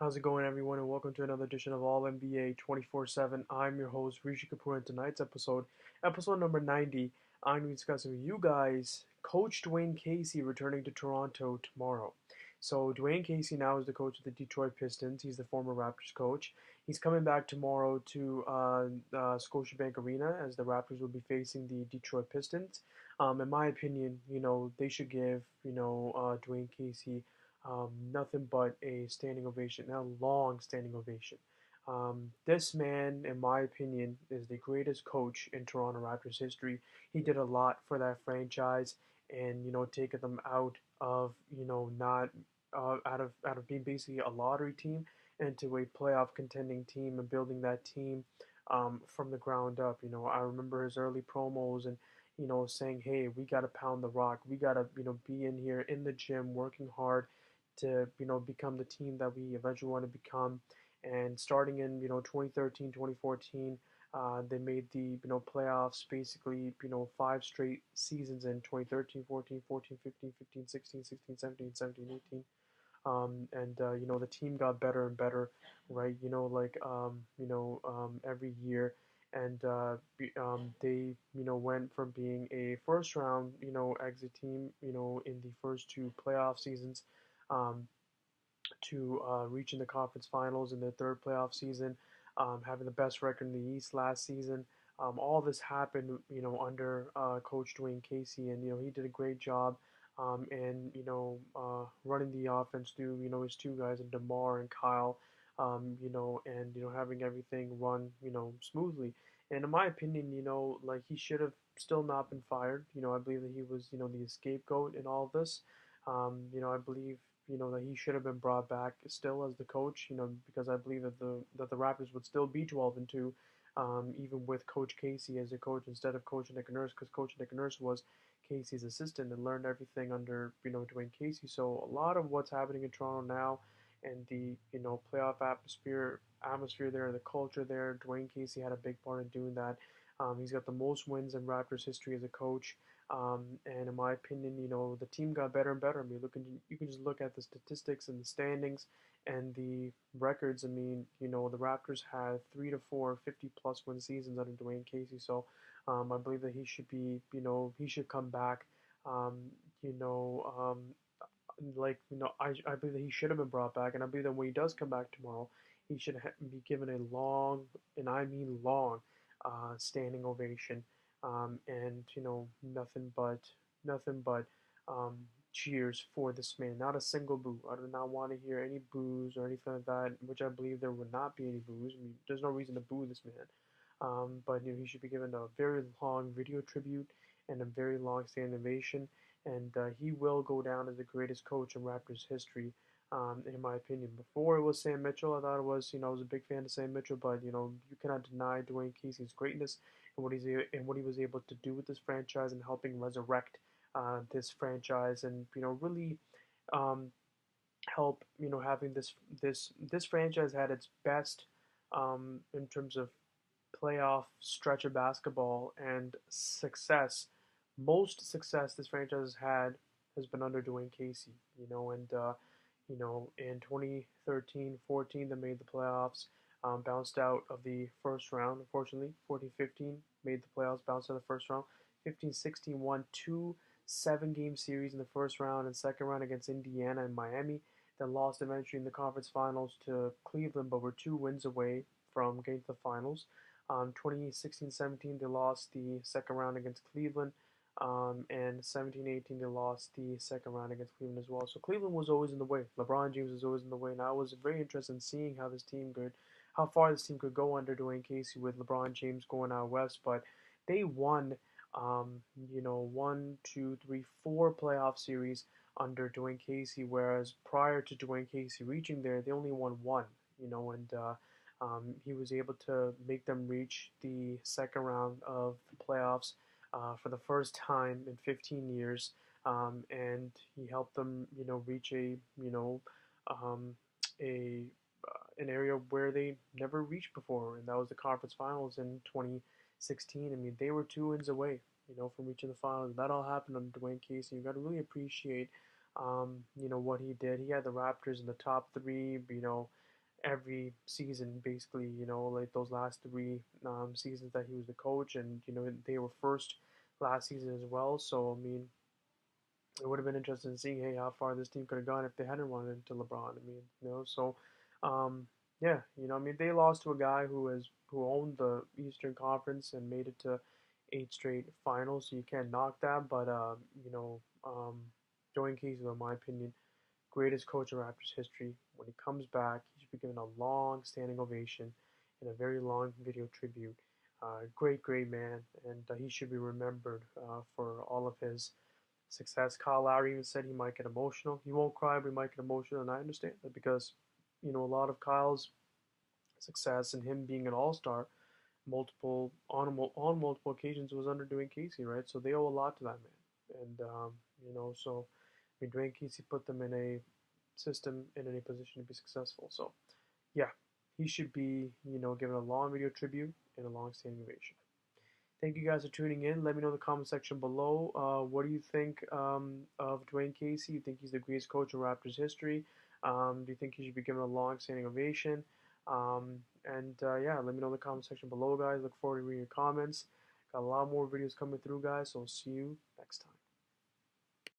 How's it going, everyone, and welcome to another edition of All NBA 24/7. I'm your host, Rishi Kapoor, and tonight's episode number 90, I'm going to be discussing with you guys Coach Dwane Casey returning to Toronto tomorrow. So, Dwane Casey now is the coach of the Detroit Pistons. He's the former Raptors coach. He's coming back tomorrow to Scotiabank Arena as the Raptors will be facing the Detroit Pistons. In my opinion, they should give, Dwane Casey nothing but a standing ovation, a long standing ovation. This man, in my opinion, is the greatest coach in Toronto Raptors history. He did a lot for that franchise, and taking them out of not out of being basically a lottery team into a playoff contending team and building that team from the ground up. I remember his early promos and saying, "Hey, we got to pound the rock. We got to be in here in the gym working hard to become the team that we eventually want to become." And starting in 2013, 2014, they made the playoffs basically 5 straight seasons in 2013, 14, 14, 15, 15, 16, 16, 17, 17, 18. And the team got better and better, right? Every year, and they went from being a first round exit team in the first two playoff seasons, um, to reaching the conference finals in their third playoff season, having the best record in the East last season. All this happened, under Coach Dwane Casey, and he did a great job, and running the offense through his two guys, and DeMar and Kyle, and having everything run smoothly. And in my opinion, like he should have still not been fired. I believe that he was the scapegoat in all of this. I believe that he should have been brought back still as the coach. Because I believe that the Raptors would still be 12-2, even with Coach Casey as a coach instead of Coach Nick Nurse, because Coach Nick Nurse was Casey's assistant and learned everything under Dwane Casey. So a lot of what's happening in Toronto now, and the playoff atmosphere there, the culture there, Dwane Casey had a big part in doing that. He's got the most wins in Raptors history as a coach. And in my opinion, the team got better and better. I mean, you can just look at the statistics and the standings and the records. I mean, the Raptors had 3 to 4 50-plus win seasons under Dwane Casey. So I believe that he should be, he should come back. Um, you know, um, I believe that he should have been brought back, and I believe that when he does come back tomorrow, he should be given a long, and I mean long, standing ovation, and nothing but um, cheers for this man. Not a single boo. I do not want to hear any boos or anything like that. Which I believe there would not be any boos. I mean, there's no reason to boo this man. But he should be given a very long video tribute and a very long standing ovation, and he will go down as the greatest coach in Raptors history, in my opinion. Before it was Sam Mitchell, I thought it was, I was a big fan of Sam Mitchell, but you cannot deny Dwane Casey's greatness and what he was able to do with this franchise and helping resurrect this franchise, and really um, help having this franchise had its best in terms of playoff stretch of basketball and success. Most success this franchise has had has been under Dwane Casey, and in 2013-14 they made the playoffs, bounced out of the first round, unfortunately. 14-15 made the playoffs, bounced out of the first round. 15-16 won two 7-game series in the first round and second round against Indiana and Miami. Then lost eventually in the conference finals to Cleveland, but were 2 wins away from getting to the finals. 2016-17 they lost the second round against Cleveland, and 17-18 they lost the second round against Cleveland as well. So Cleveland was always in the way. LeBron James was always in the way, and I was very interested in seeing how far this team could go under Dwane Casey with LeBron James going out west. But they won, 4 playoff series under Dwane Casey, whereas prior to Dwane Casey reaching there, they only won one. And he was able to make them reach the second round of the playoffs for the first time in 15 years, and he helped them, reach um, a an area where they never reached before, and that was the conference finals in 2016. I mean, they were 2 wins away, from reaching the finals. That all happened under Dwane Casey. You got to really appreciate, what he did. He had the Raptors in the top three, every season, basically, like those last three seasons that he was the coach, and they were first last season as well. So I mean, it would have been interesting seeing, hey, how far this team could have gone if they hadn't run into LeBron. I mean, so yeah, I mean, they lost to a guy who owned the Eastern Conference and made it to 8 straight finals, so you can't knock that. But Dwane Casey, in my opinion, greatest coach in Raptors history. When he comes back, he should be given a long standing ovation and a very long video tribute. Great, great man, and he should be remembered for all of his success. Kyle Lowry even said he might get emotional. He won't cry, but he might get emotional, and I understand that because, a lot of Kyle's success and him being an all-star on multiple occasions was under Dwane Casey, right? So they owe a lot to that man, and so I mean, Dwane Casey put them in a system and in a position to be successful. So yeah, he should be given a long video tribute and a long-standing ovation. Thank you guys for tuning in. Let me know in the comment section below. What do you think of Dwane Casey? You think he's the greatest coach in Raptors history? Do you think he should be given a long-standing ovation? Yeah, let me know in the comment section below, guys. Look forward to reading your comments. Got a lot more videos coming through, guys. So I'll see you next time.